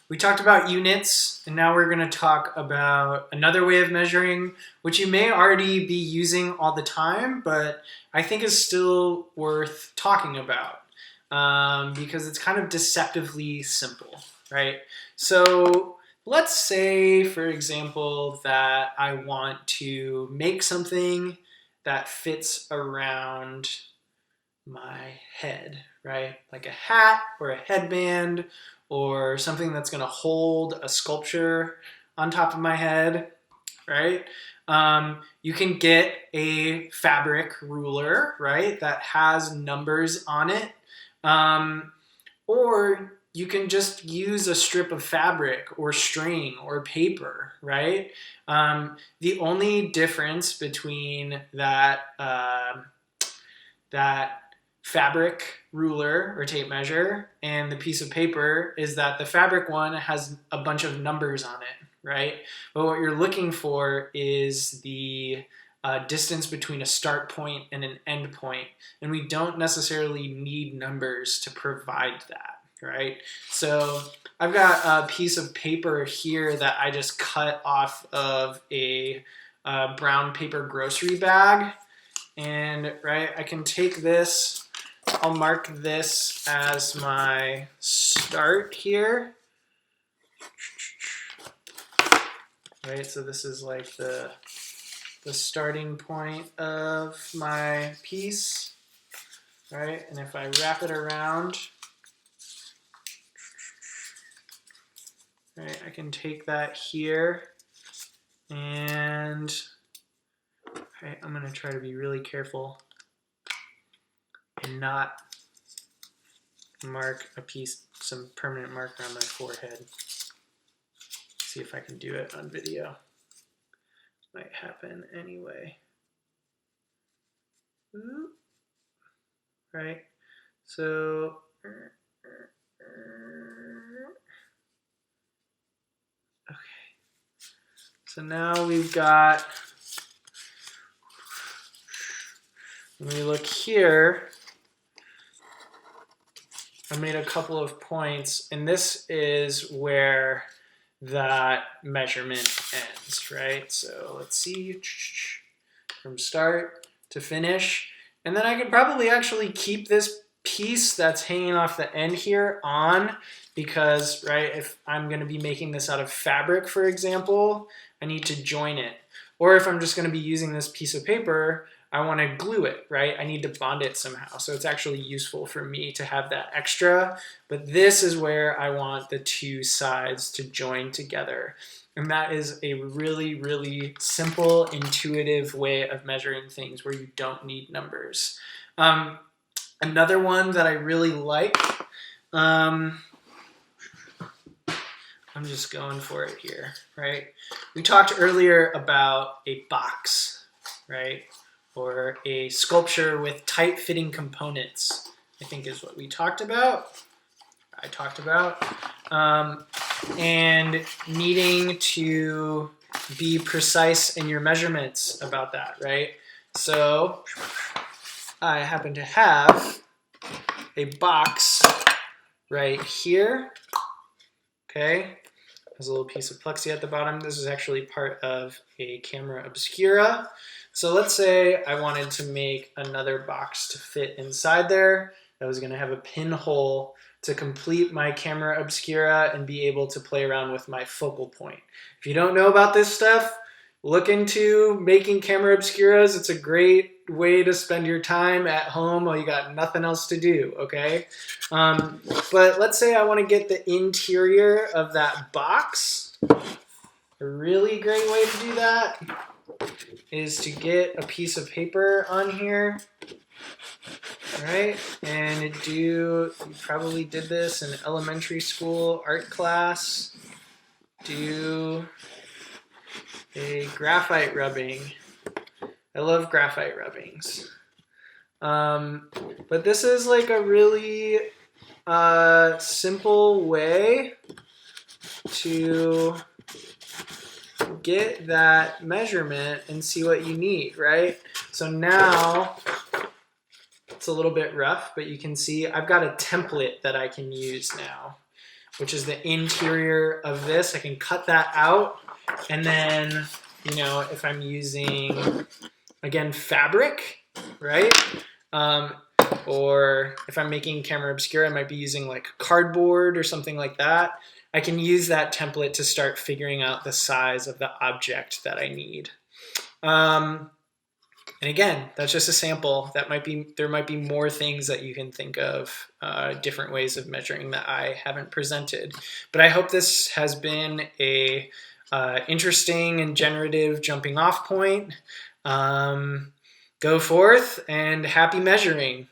We talked about units, and now we're going to talk about another way of measuring, which you may already be using all the time, but I think is still worth talking about because it's kind of deceptively simple, right? So let's say, for example, that I want to make something that fits around my head, right? Like a hat or a headband or something that's going to hold a sculpture on top of my head, right? You can get a fabric ruler, right, that has numbers on it. Or you can just use a strip of fabric or string or paper, right? The only difference between that fabric ruler or tape measure and the piece of paper is that the fabric one has a bunch of numbers on it, right? But what you're looking for is the distance between a start point and an end point, and we don't necessarily need numbers to provide that, right? So I've got a piece of paper here that I just cut off of a brown paper grocery bag, and right, I can take this, I'll mark this as my start here. Right, so this is like the starting point of my piece, right? And if I wrap it around, right, I can take that here and right, I'm gonna try to be really careful and not mark a piece, some permanent marker on my forehead. See if I can do it on video. Might happen anyway. Ooh. Right, so okay. So now we've got, when we look here, I made a couple of points, and this is where that measurement ends, right? So let's see, from start to finish. And then I could probably actually keep this piece that's hanging off the end here on, because, right, if I'm going to be making this out of fabric, for example, I need to join it. Or if I'm just going to be using this piece of paper, I want to glue it, right? I need to bond it somehow. So it's actually useful for me to have that extra. But this is where I want the two sides to join together. And that is a really, really simple, intuitive way of measuring things where you don't need numbers. Another one that I really like, I'm just going for it here, right? We talked earlier about a box, right? Or a sculpture with tight-fitting components, I think is what we talked about. I talked about. And needing to be precise in your measurements about that, right? So I happen to have a box right here, okay? There's a little piece of plexi at the bottom. This is actually part of a camera obscura. So let's say I wanted to make another box to fit inside there that was going to have a pinhole to complete my camera obscura and be able to play around with my focal point. If you don't know about this stuff, look into making camera obscuras. It's a great way to spend your time at home while you got nothing else to do, okay? But let's say I want to get the interior of that box. A really great way to do that is to get a piece of paper on here, right? And you probably did this in elementary school art class. Do a graphite rubbing. I love graphite rubbings. But this is like a really simple way to get that measurement and see what you need, right? So now it's a little bit rough, but you can see I've got a template that I can use now. which is the interior of this. I can cut that out. And then, you know, if I'm using, again, fabric, right? Or if I'm making camera obscura, I might be using like cardboard or something like that. I can use that template to start figuring out the size of the object that I need. And again, that's just a sample. There might be more things that you can think of, different ways of measuring that I haven't presented. But I hope this has been a interesting and generative jumping off point. Go forth and happy measuring.